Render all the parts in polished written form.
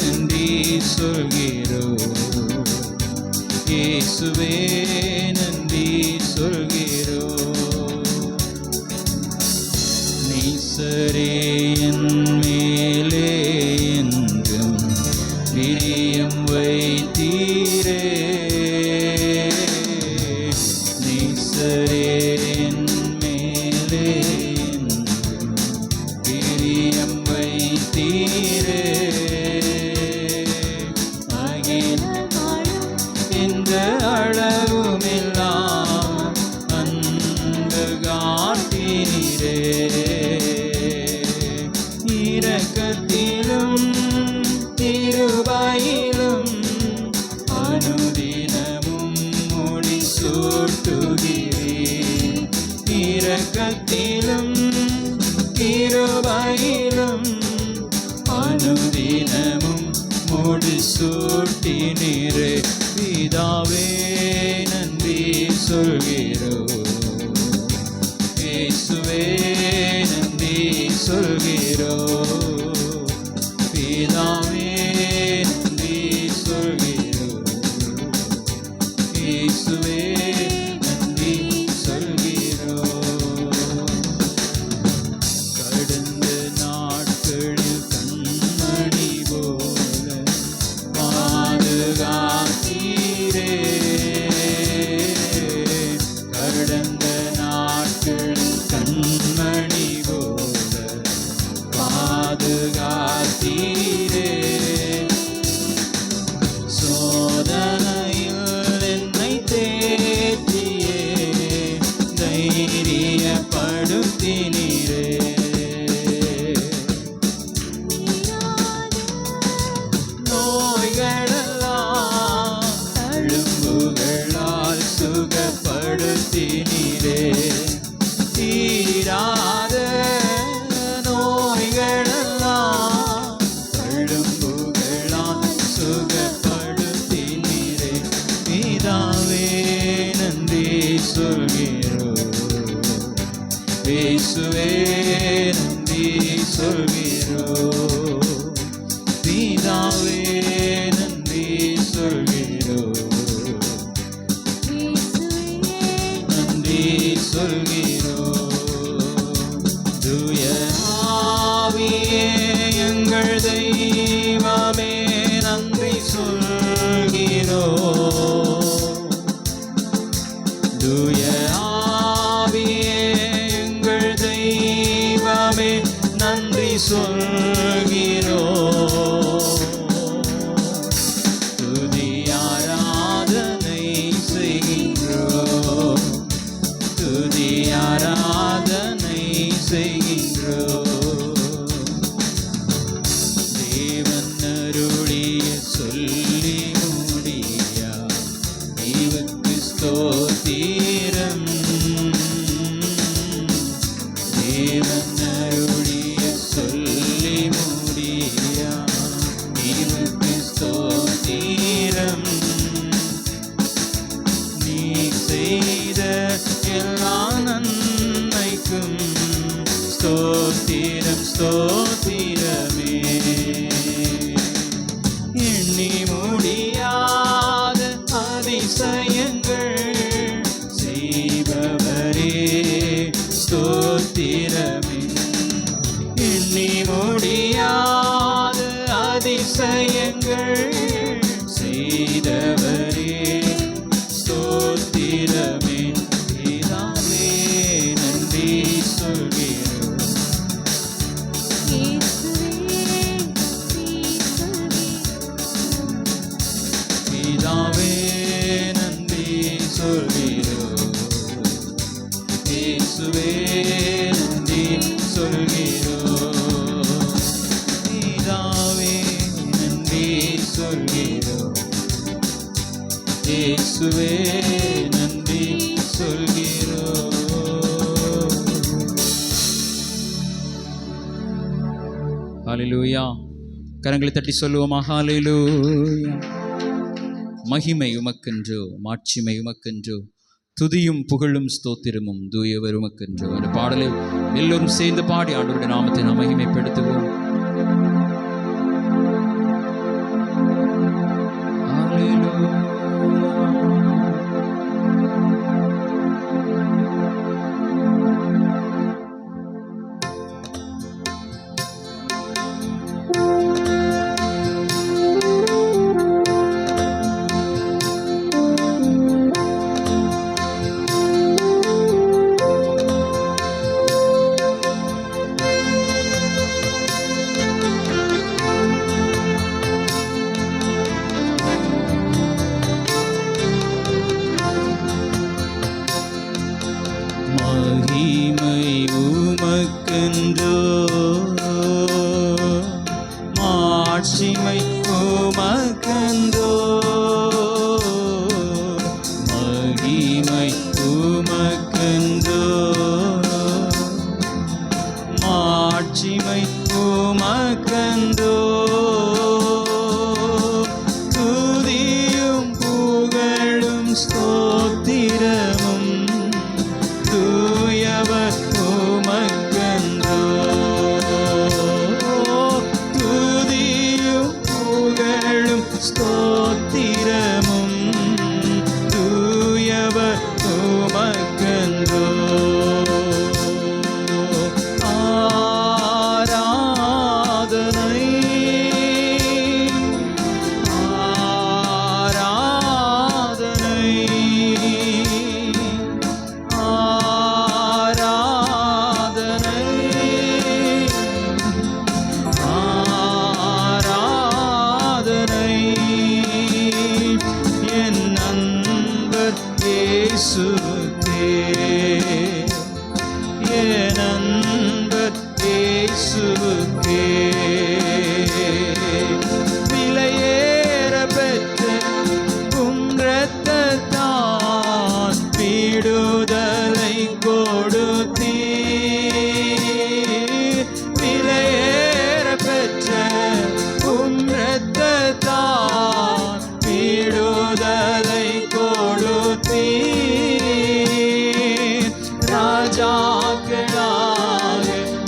நன்றி சொல்கிறோம். இயேசுவே நன்றி சொல்கிறோம். நீசரே என் மேலே என்றும் பிரியம் வைத்தீரே. நீசரே என் மேலே என்றும் பிரியம் வைத்தீரே. இந்த அளவுமெல்லாம் அன்பு காட்டினீரே. இரக்கத்திலும் கிருபையிலும் அனுதினமும் முடி சூட்டுகிறேன். இரக்கத்திலும் கிருபையிலும் அனுதினமும் முடி சூட்டினீரே. பிதாவே நன்றி சொல்கிறோம். இயேசுவே நன்றி சொல்கிறோம். பிதாவே நன்றி சொல்கிறோம். இயேசுவே நன்றி சொல்கிறோம். கடந்த நாட்களில் கண்மணி போல பாதுகாத்தீரே. கடந்த நாட்களில் கண்மணி போல பாதுகாத்தீரே. சோதனையில் என்னை தேற்றியே தைரியப்படுத்தினீரே. நோய்களெல்லாம் தழும்புகளால் சுகப்படுத்தினீரே. தீராத நோய்களெல்லாம் தழும்புகளால் சுகப்படுத்தினீரே. பிதாவே நன்றி சொல்கிறோம். இயேசுவே நன்றி சொல்கிறோம். பிதாவே நன்றி சொல்கிறோம். நன்றி சொல்கிறோம். தூய ஆவியே எங்கள் தெய்வமே நன்றி சொல்கிறோம். தூய ஆவியே எங்கள் தெய்வமே நன்றி சொல்கிறோம். துதி ஆராதனை செய்கின்றோம். துதி ஆராதனை செய்கின்றோம். தேவன் அருளிய சொல்லி முடியா இவருக்கு ஸ்தோத்திரம். தேவன் அருளிய சொல்லி முடியா இவருக்கு ஸ்தோத்திரம். நீ செய்த எல்லா நன்மைக்கும் ஸ்தோத்திரம் ஸ்தோத்திரமே. எண்ணி முடியாத அதிசயங்கள் செய்பவரே ஸ்தோத்திரமே. எண்ணி முடியாத அதிசயங்கள் செய்தவரே ஸ்தோத்திரமே. பிதாவே நன்றி சொல்கிறோம். பிதாவே நன்றி சொல்கிறோம். இயேசுவே நன்றி சொல்கிறோம். பிதாவே நன்றி சொல்கிறோம். இயேசுவே நன்றி சொல்கிறோம். ஹல்லேலூயா. கரங்களை தட்டி சொல்லுவோமா? ஹல்லேலூயா. மகிமை உமக்கென்றோ, மாட்சிமை உமக்கென்றோ, துதியும் புகழும் ஸ்தோத்திரமும் தூயவர் உமக்கென்றோ. அந்த பாடலை எல்லோரும் சேர்ந்து பாடி ஆண்டவருடைய நாமத்தை நாம் மகிமைப்படுத்துவோம். மாட்சிமை உமக்கென்றோ, மகிமை உமக்கென்றோ, மாட்சிமை உமக்கென்றோ, துதியும் புகழும் ஸ்தோத்திரமும் தூயவர் உமக்கென்றோ, துதியும் புகழும் ஸ்தோத்திரமும் தூயவர் உமக்கென்றோ. இயேசுவுக்கே, என் அன்பர் இயேசுவுக்கே, விலையேற பெற்ற உம் இரத்தத்தால் விடுதலை கொடுத்தீர், விலையேற பெற்ற உம் இரத்தத்தால் விடுதலை கொடுத்தீர், ராஜாக்களாக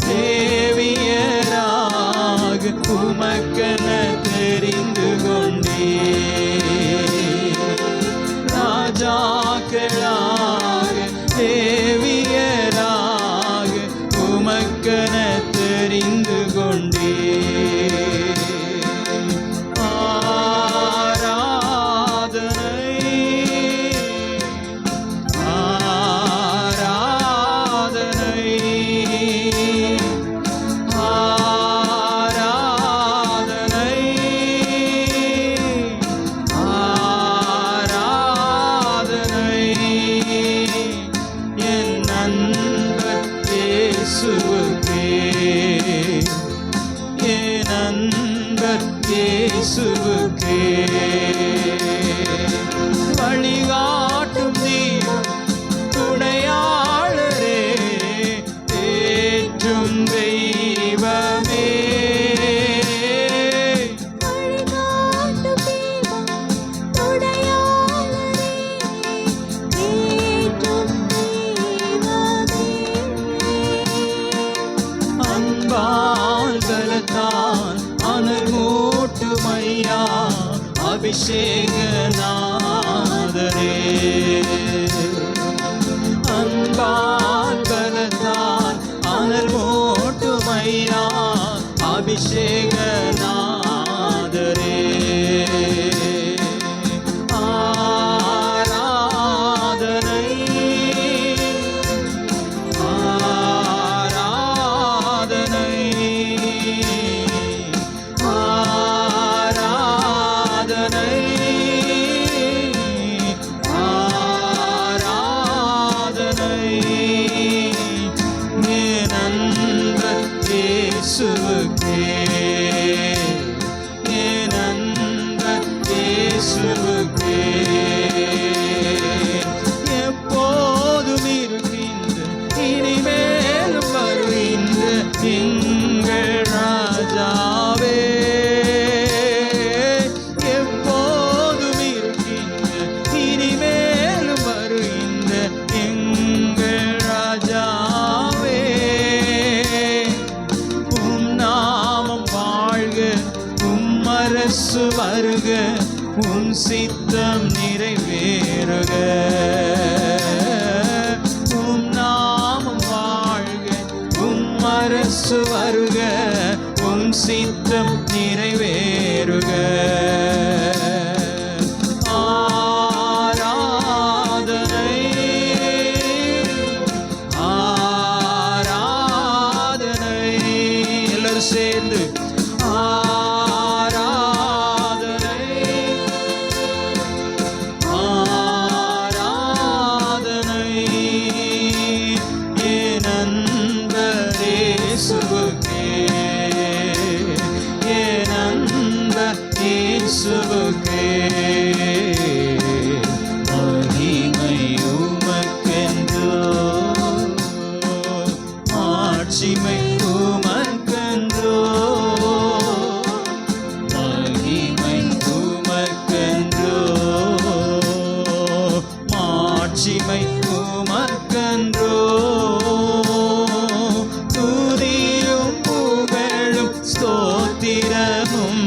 தேவியராக உமக்கென தெரிந்து கொண்டீர், ராஜாக்களாக தேவியராக உமக்கென தெரிந்து கொண்டீர். என் அன்பர் இயேசுவுக்கே, வழிகாட்டும் தீபம் துணையாளரே, தேற்றும் தெய்வமே, அன்பால் பலத்தால் அனல் மூட்டுமையா அபிஷேகநாதரே, அன்பால் பலத்தால் அனல் மூட்டுமையா அபிஷேகநாதரே, இயேசுவுக்கே, என் அன்பர் இயேசுவுக்கே, எப்போதும் இருக்கின்ற இனிமேலும் வருகின்ற எங்கள் ராஜாவே, எப்போதும் இருக்கின்ற இனிமேலும் வருகின்ற எங்கள் ராஜாவே, அரசு வருக, உம் சித்தம் நிறைவேறுக, உம் நாமம் வாழ்க, உம் அரசு வருக, உம் சித்தம் நிறைவேறுக. ஆராதனை ஆராதனை, எல்லாரும் சேர்ந்து இயேசுவுக்கே, என் இயேசுவுக்கே மகிமை உமக்கென்றோ மாட்சிமை உமக்கென்றோ மகிமை உமக்கென்றோ மாட்சிமை உமக்கென்றோ துதியும் புகழும் ஸ்தோத்திரமும்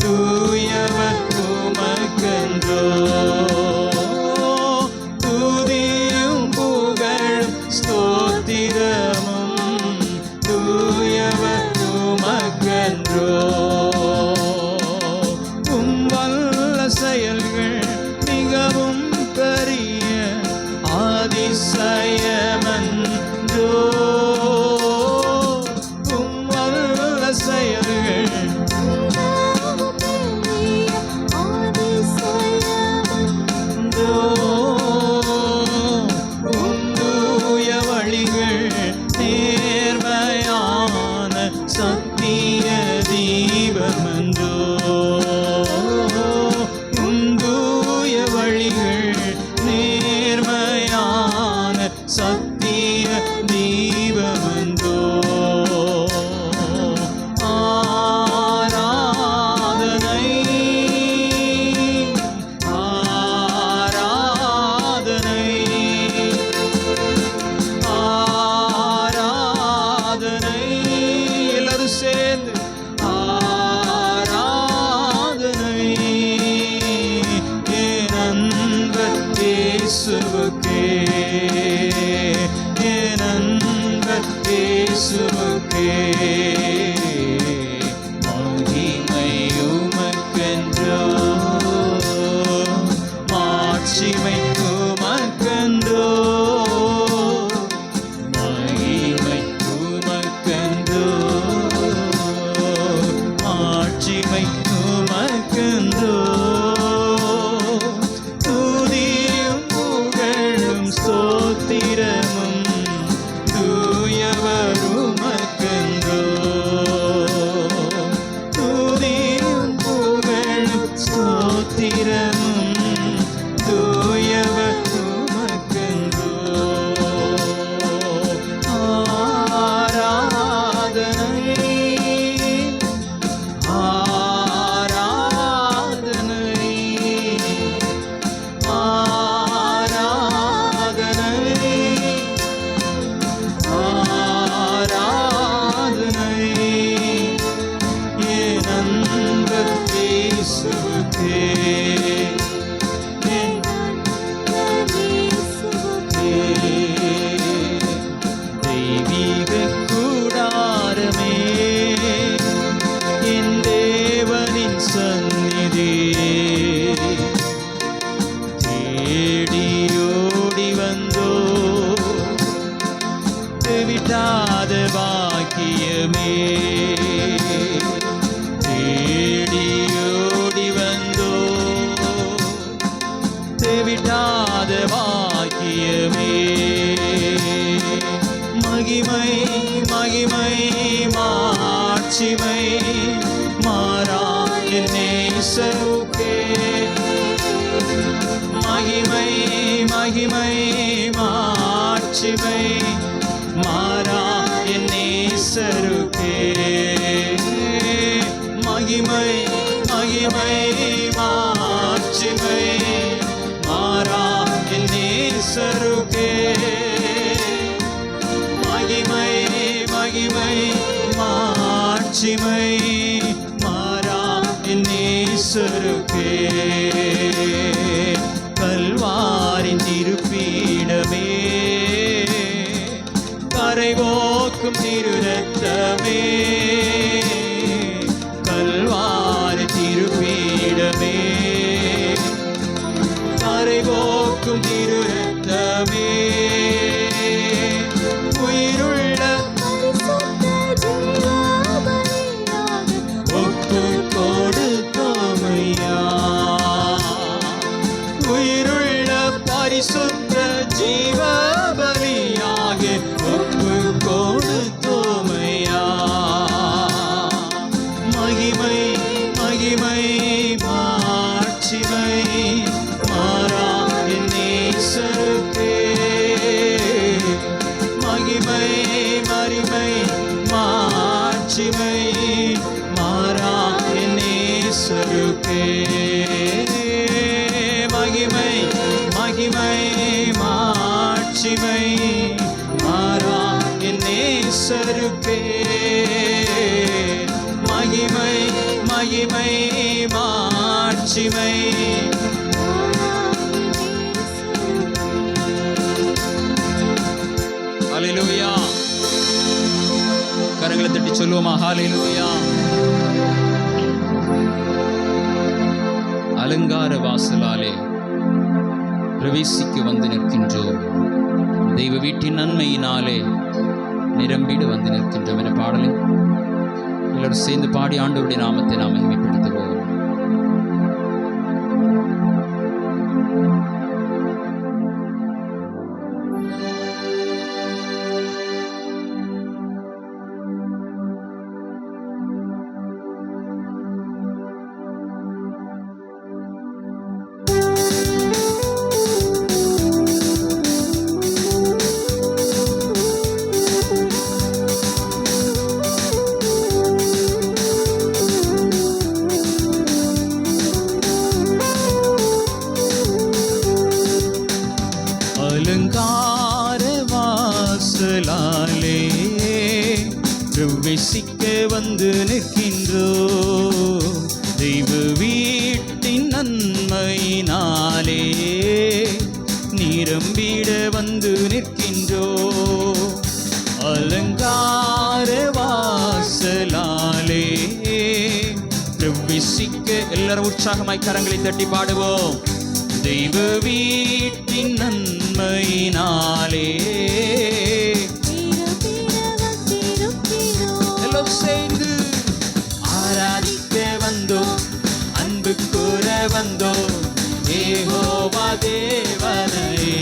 தூயவர் உமக்கென்றோ துதியும் புகழும் ஸ்தோத்திரமும் தூயவர் உமக்கென்றோ வல்ல செயல்கள் மிகவும் பெரிய அதிசயமன்றோ வல்ல செயல்கள் உந்தூய வழிகள் நேர்மையான சத்திய தீபமன்றோ உந்தூய வழிகள் நேர்மையான சத்திய தீபமன்றோ ஆராதனை ஆராதனை ஆராதனை எல்லாரும் சேர்ந்து ஆராதனை என் அன்பர் இயேசுவுக்கே என் அன்பர் இயேசுவுக்கே மகிமை உமக்கென்றோ மாட்சிமை உமக்கென்றோ மகிமை உமக்கென்றோ மாட்சிமை உமக்கென்றோ துதியும் புகழும் ஸ்தோத்திரமும் தூயவர் உமக்கென்றோ துதியும் புகழும் ஸ்தோத்திரமும் தூயவர் உமக்கென்றோ ஆராதனை ஆராதனை ஆராதனை ஆராதனை என் அன்பர் இயேசுவுக்கே என் தெய்வீக கூடாரமே என் தேவனின் சந்நிதியே தேடி ஓடி வந்தோ விட்டாத பாக்கியமே தேடி ஓடி வந்தோ விட்டாத பாக்கியமே மகிமை மகிமை மாட்சிமை மாறா என் நேசருக்கே மகிமை மகிமை மாட்சிமை மாறா என் நேசருக்கே மகிமை மகிமை மாட்சிமை மாறா என் நேசருக்கே மகிமை மகிமை மாட்சிமை மாறா என் நேசருக்கே கல்வாரின் திருப்பீடமே கரைபோக்கும் திருரத்தமே கல்வாரி திருப்பீடமே கரைபோக்கும் திருரத்தமே உயிருள்ள ஒப்பு கொடுத்தோமையா உயிருள்ள பரிசுத்த ஜீவ பலியாக ஒப்பு கொடுத்தோமையா மகிமை மகிமை நேசருக்கே மகிமை மகிமை மாட்சிமை மாறா என் நேசருக்கே மகிமை மகிமை மாட்சிமை. ஹல்லேலூயா. கரங்களை தட்டி சொல்லுவோமா? ஹல்லேலூயா. அலங்கார வாசலாலே பிரவேசிக்க வந்து நிற்கின்றோம். தெய்வ வீட்டின் நன்மையினாலே நிரம்பிடு வந்து நிற்கின்றோம் என பாடலை எல்லாரும் சேர்ந்து பாடி ஆண்டவருடைய நாமத்தை நாம் மகிமைப்படுத்துவோம். அலங்கார வாசலாலே பிரவேசிக்க வந்து நிற்கின்றோ. தெய்வ வீட்டின் நன்மையினாலே நிரம்பிட வந்து நிற்கின்றோ. அலங்கார வாசலாலே பிரவேசிக்க எல்லாரும் உற்சாகமாய் கரங்களை தட்டி பாடுவோம். தெய்வ வீட்டின் நன்மையினாலே எல்லோரும் சேர்ந்து ஆராதிக்க வந்தோம், அன்பு கூற வந்தோம் யெகோவா தேவனையே.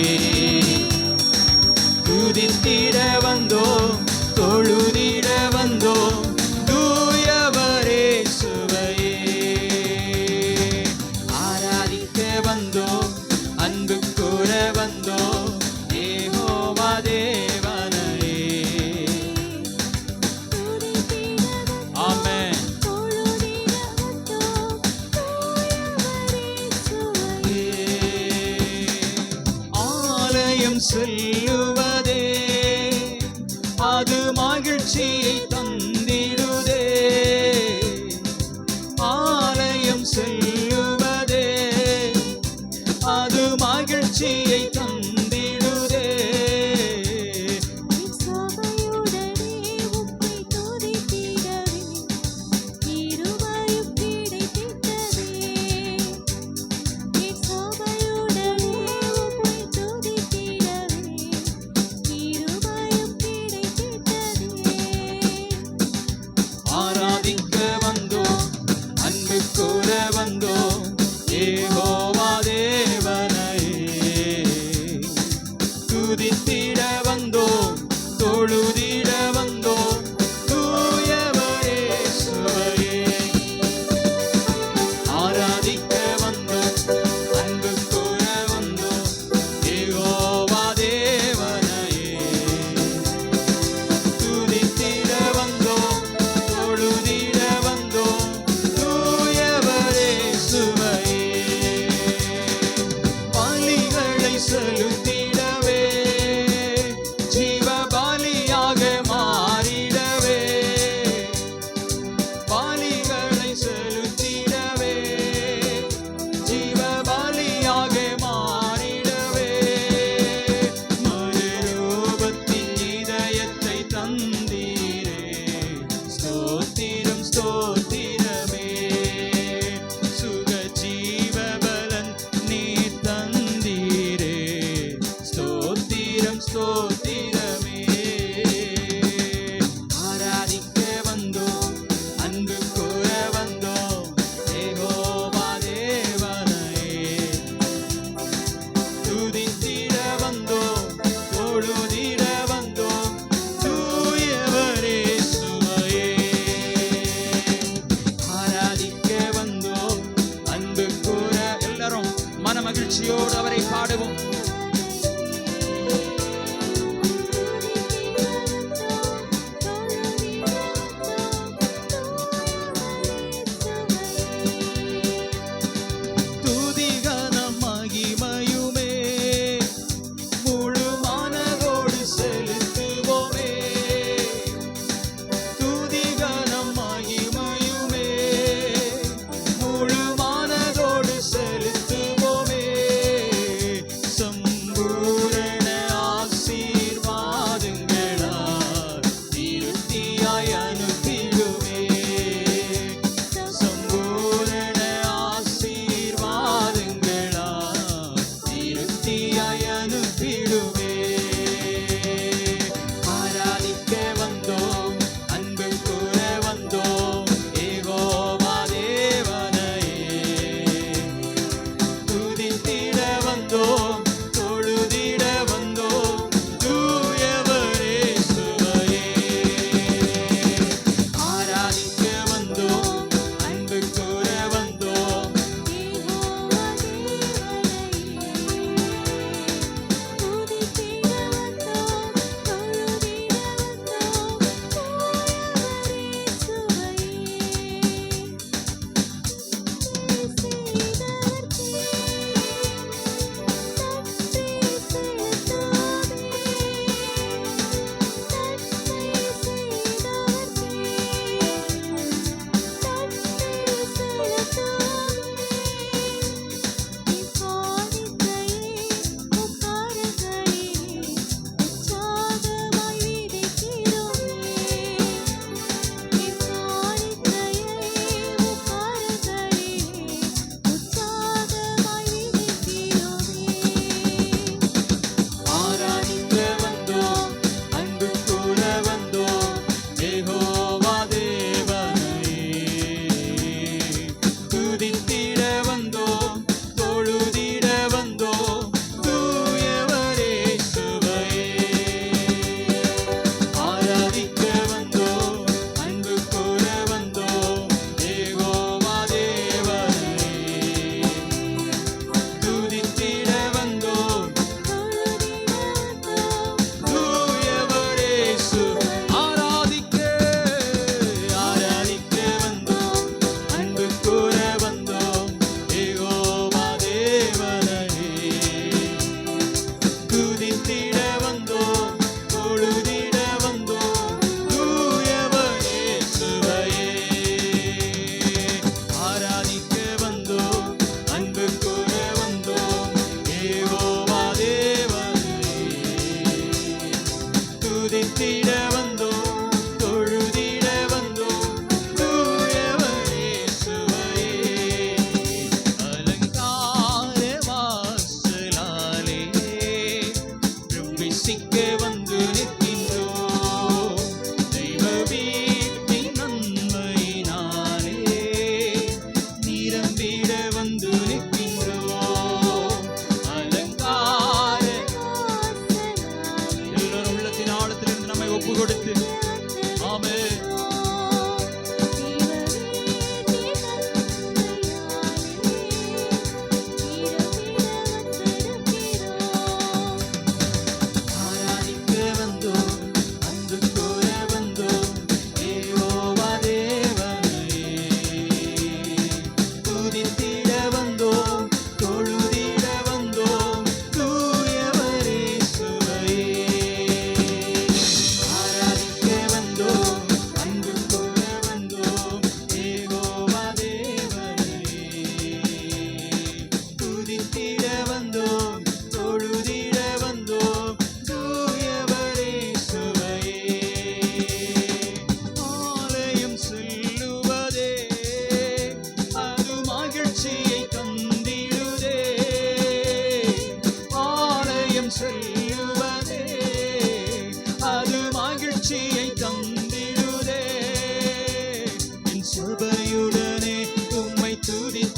துதித்திட வந்தோம், தொழுதிட வந்தோம் தூயவரே சுவையே. ஆராதிக்க வந்தோம், அன்பு கூற வந்தோம் யெகோவா தேவனையே. ஆமென். ஆலயம் செல்லுவதே அது மகிழ்ச்சியை தந்திடுதே. ஆலயம் செல்லுவதே அது மகிழ்ச்சியை தந்திடுதே. ஆராதிக்க வந்தோம், அன்பு கூற வந்தோம் யெகோவா தேவனையே. துதித்திட வந்தோம், தொழுதிட வந்தோம் தூயவரே சுவையே. ஆராதிக்க வந்தோம், அன்பு கூற வந்தோம் யெகோவா தேவனையே. துதித்திட வந்தோம், தொழுதிட வந்தோம் தூயவரே சுவையே. பலிகளை செலுத்திடவே, ஜீவ பலியாக மாறிடவே. பலிகளை செலுத்திடவே, ஜீவ பலியாக மாறிடவே. மறுரூபத்தின் இதயத்தை தந்தீரே, ஸ்தோத்திரம் ஸ்தோத்திரமே. சுக ஜீவபலன் நீ தந்தீரே, ஸ்தோத்திரம் ஸ்தோத்திரமே. ஆராதிக்க வந்தோம், அன்பு கூற வந்தோம் யெகோவா தேவனையே. துதித்திட வந்தோம், தொழுதிட வந்தோம் தூயவரே சுவையே. ஆராதிக்க வந்தோம், அன்பு கூற எல்லாரும் மன மகிழ்ச்சியோடு அவரை பாடுவோம்.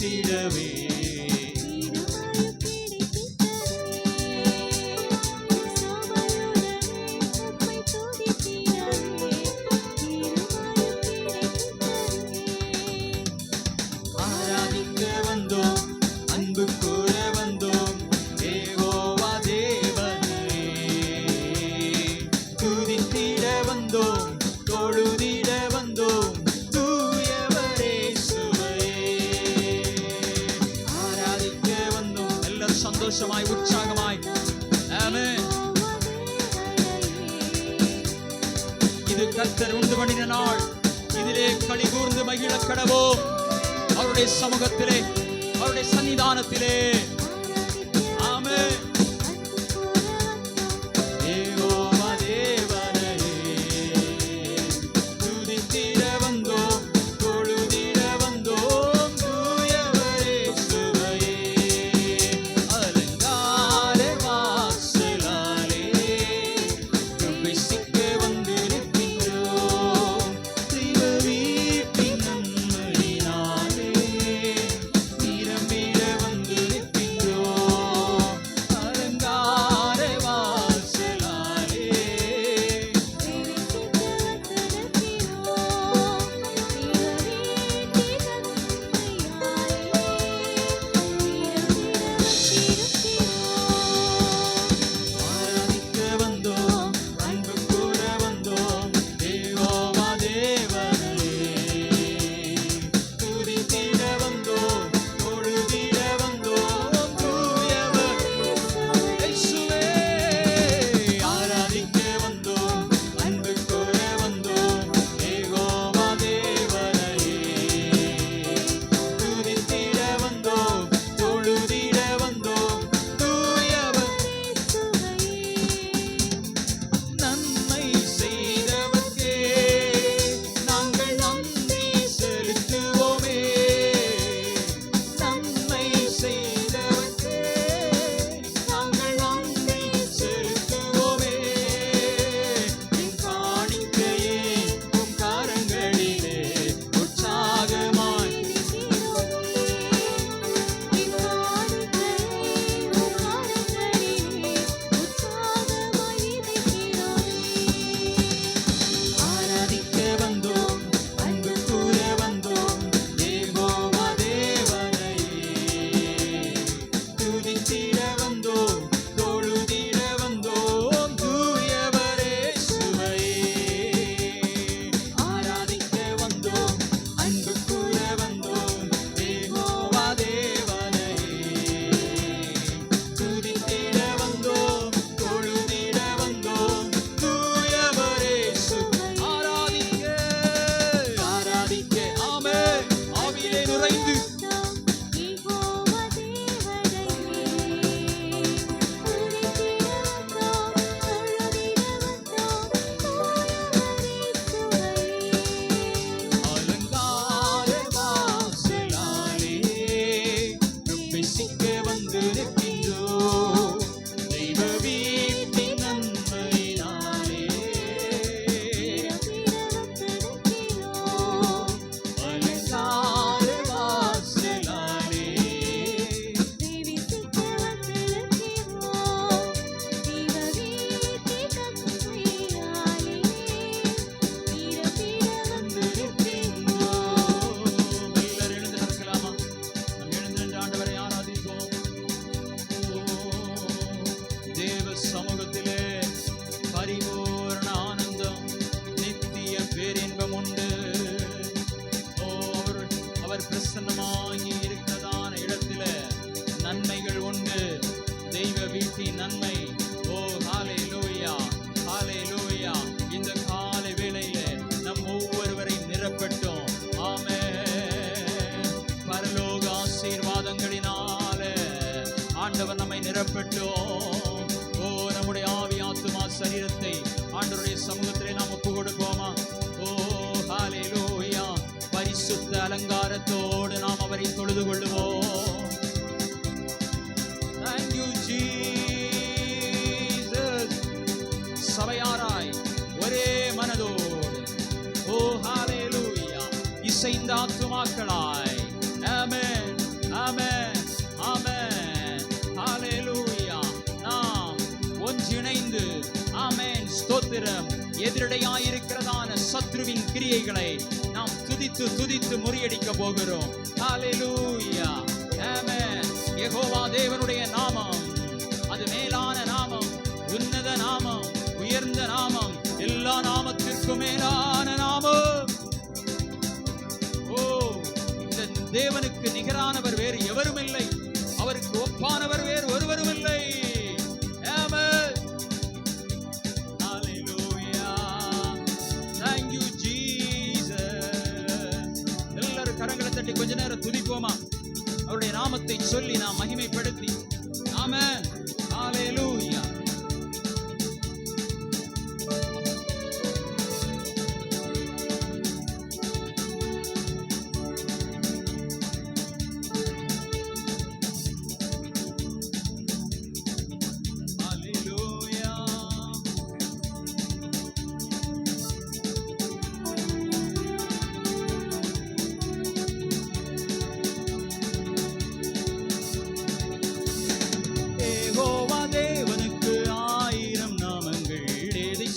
துதித்திடவே சந்தோஷமாய் உற்சாகமாய் ஆமென். இது கர்த்தர் உண்டு பண்ணின நாள், இதிலே களி கூர்ந்து மகிழ கடவோம். அவருடைய சமூகத்திலே, அவருடைய சன்னிதானத்திலே. ஆமென். நன்மை. ஓ ஹalleluya, ஹalleluya. இந்த காலை வேளையிலே நம் ஒவ்வொருவரையும் நிரப்பட்டும். ஆமென். பரலோக ஆசீர்வாதங்களினாலே ஆண்டவர் நம்மை நிரப்பட்டும். ஓ நம்முடைய ஆவி ஆத்துமா சரீரத்தை ஆண்டவருடைய சமூகத்திலே நாம் ஒப்பு கொடுப்போமா? ஓ ஹalleluya. பரிசுத்த அலங்காரத்தோடு நாம் அவரை தொழுது கொள்ளுவோம். Thank you Jesus. சபையாராய் ஒரே மனதோடு ஓ ஹalleluya இசைந்த ஆத்துமாக்களாய் ஆமென் எதிரடையாயிருக்கிறதான சத்ருவின் கிரியைகளை நாம் துதித்து துதித்து முறியடிக்க போகிறோம். ஹல்லேலூயா, ஆமென். யெகோவா தேவனுடைய நாமம் அது மேலான நாமம், உன்னத நாமம், உயர்ந்த நாமம், எல்லா நாமத்திற்கும் மேலான நாமம். ஓ, இந்த தேவனுக்கு நிகரானவர் வேறு எவரும் இல்லை, அவருக்கு ஒப்பானவர் வேறு ஒருவரும் இல்லை. ஆமென். ஹல்லேலூயா, thank you Jesus. எல்லாரும் கரங்களை தட்டி கொஞ்ச நேரம் துதிப்போமா? அவருடைய நாமத்தை சொல்லி நாம் மகிமைப்படுத்தி. ஆமென். ஹல்லேலூயா.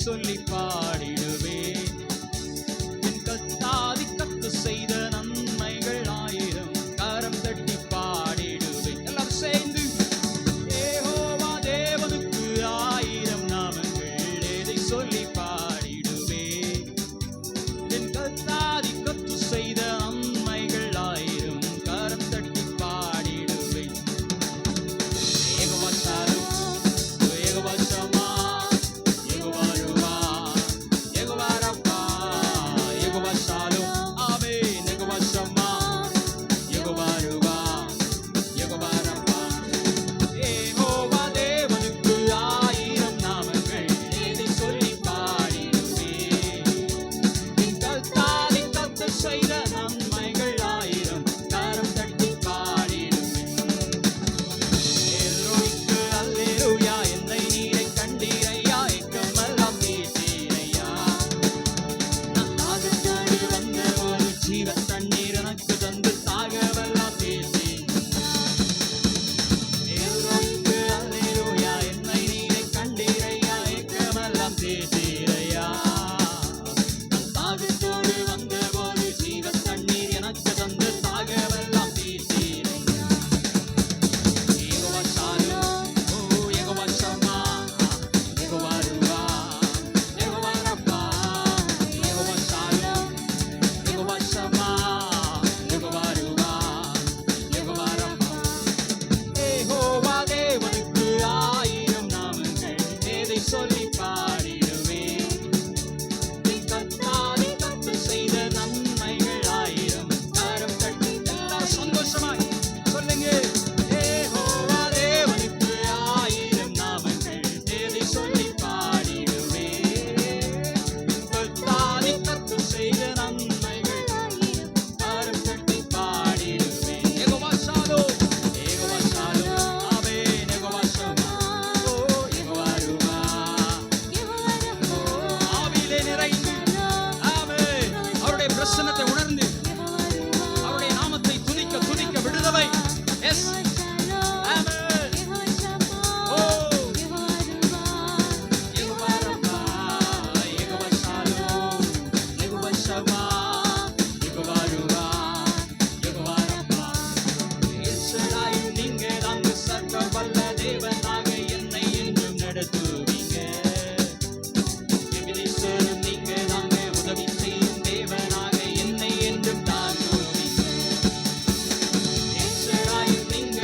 சொல்லி பாடிடுவே, என் கத்தாதி கத்து செய்த நன்மைகள் ஆயிரம், கரம் தட்டி பாடிடுவே. எல்லாரும் சேர்ந்து யெகோவா தேவனுக்கு ஆயிரம் நாமங்கள், எதை சொல்லி பாடிடுவே, என் கத்தாதி கத்து செய்த நன்மைகள் ஆயிரம், கரம் தட்டி பாடிடுவே. யெகோவா சாலும், யெகோவா சமா, சொல்லி பாடிடுவே, கத்தாதி கத்து செய்த நன்மைகள் ஆயிரம், கரம் தட்டி எல்லாரும் சந்தோஷமாய் சொல்லுங்க. யெகோவா தேவனுக்கு ஆயிரம் நாமங்கள், எதை சொல்லி பாடிடுவே, கத்தாதி கத்து செய்த நன்மைகள் ஆயிரம், கரம் தட்டி பாடிடுவே. யெகோவா ஷாலோம், யெகோவா ஷாலோம், ஆமென். யெகோவா ஷமா, பிரசன்னத்தை உணர்ந்து அவருடைய நாமத்தை துதிக்க துதிக்க விடுதலை. எஸ், ஆமென். ஓ, யெகோவா ரப்பா, யெகோவா ஷாலோம், யெகோவா ஷமா, யெகோவா ருவா, யெகோவா ரப்பா. எல்ஷடாய், நீங்க தாங்க சர்வ வல்ல தேவனாக என்னை என்றும் நடத்துவீங்க. எபினேசரும் நீங்க தாங்க உதவி செய்யும் தேவனாக என்னை என்றும் தாங்குவீங்க. எல்ஷடாய், நீங்க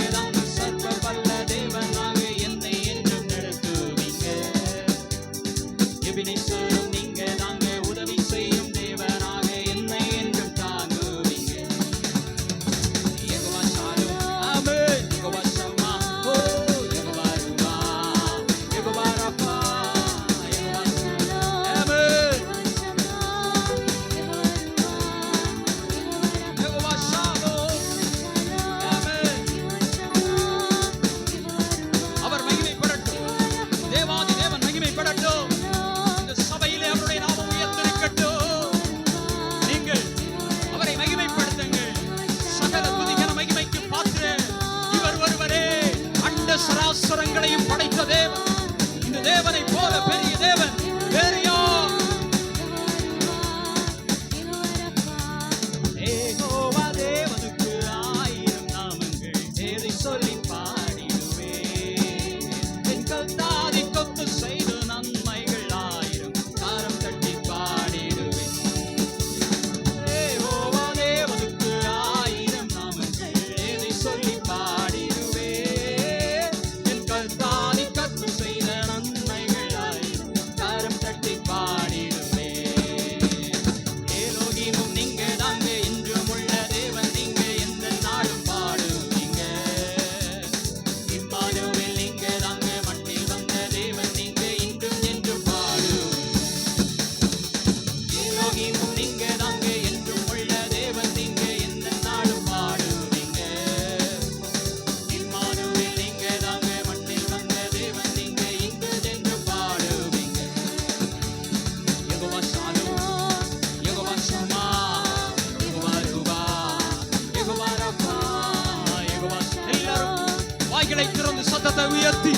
சேர்ந்து சத்தத்தை உயர்த்தி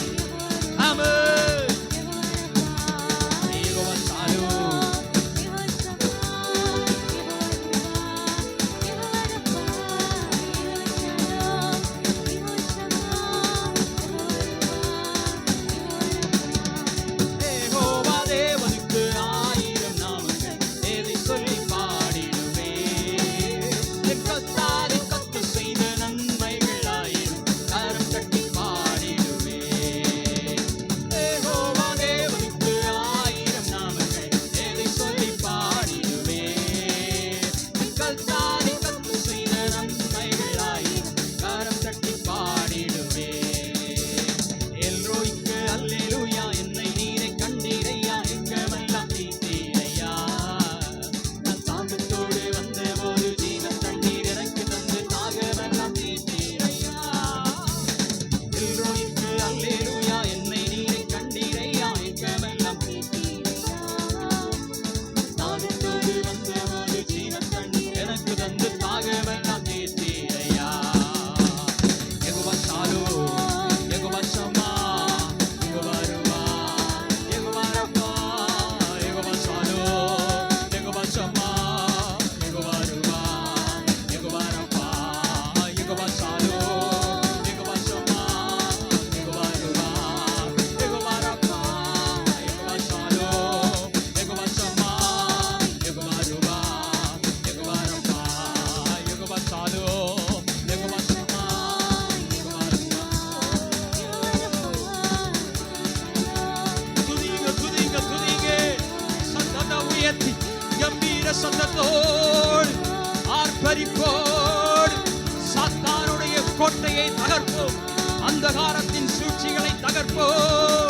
ஆமென். யெகோவா ஷாலோம். யெகோவா தேவனுக்கு ஆயிரம் நாமங்கள், எதை சொல்லி பாடிடுவே. என் கர்த்தாவே கர்த்தர் செய்த நன்மைகள் ஆயிரம், கரம் தட்டி பாடிடுவே. யெகோவா தேவனுக்கு ஆயிரம் நாமங்கள், எதை சொல்லி பாடிடுவே. என் கர்த்தாவே கர்த்தர் செய்த நன்மைகள் ஆயிரம், கரம் தட்டி பாடிடுவே. எல்ரோய்க்கு அல்லேலூயா, என்னை நீரை கண்டீரையா, எங்கமெல்லாம் தீர்த்தீரையா. நான் தாகத்தோடு வந்தபோது ஜீவன் தண்ணீர் எனக்கு தந்து தாகமெல்லாம் தீர்த்தீரையா. எல்ரோய்க்கு அல்லேலூயா, என்னை நீரை கண்டீரையா, எங்கமெல்லாம் தீர்த்தீரையா. தாகத்தோடு வந்தபோது ஜீவன் தண்ணீர் எனக்கு தந்து தாகமெல்லாம் தீர்த்தீரையா. யெகோவா ஷாலோம், யெகோவா ஷம்மா, யெகோவா ருவா, யெகோவா ரப்பா, யெகோவா ஷாலோம், யெகோவா ஷம்மா, யெகோவா ருவா, யெகோவா ரப்பா, யெகோவா ஷாலோம், யெகோவா ஷம்மா, யெகோவா ருவா, யெகோவா ரப்பா, யெகோவா ஷாலோம், யெகோவா ஷம்மா, யெகோவா ருவா, யெகோவா ரப்பா, யெகோவா ஷாலோம், யெகோவா ஷம்மா, யெகோவா ருவா. துதிங்க துதிங்க துதிங்க, சத்தத்தை உயர்த்தி கம்பீர சத்தத்தோடு ஆர்ப்பரிப்போடு சாத்தானுடைய கோட்டையை தகர்ப்போம், அந்தகாரத்தின் சூழ்ச்சிகளை தகர்ப்போம்.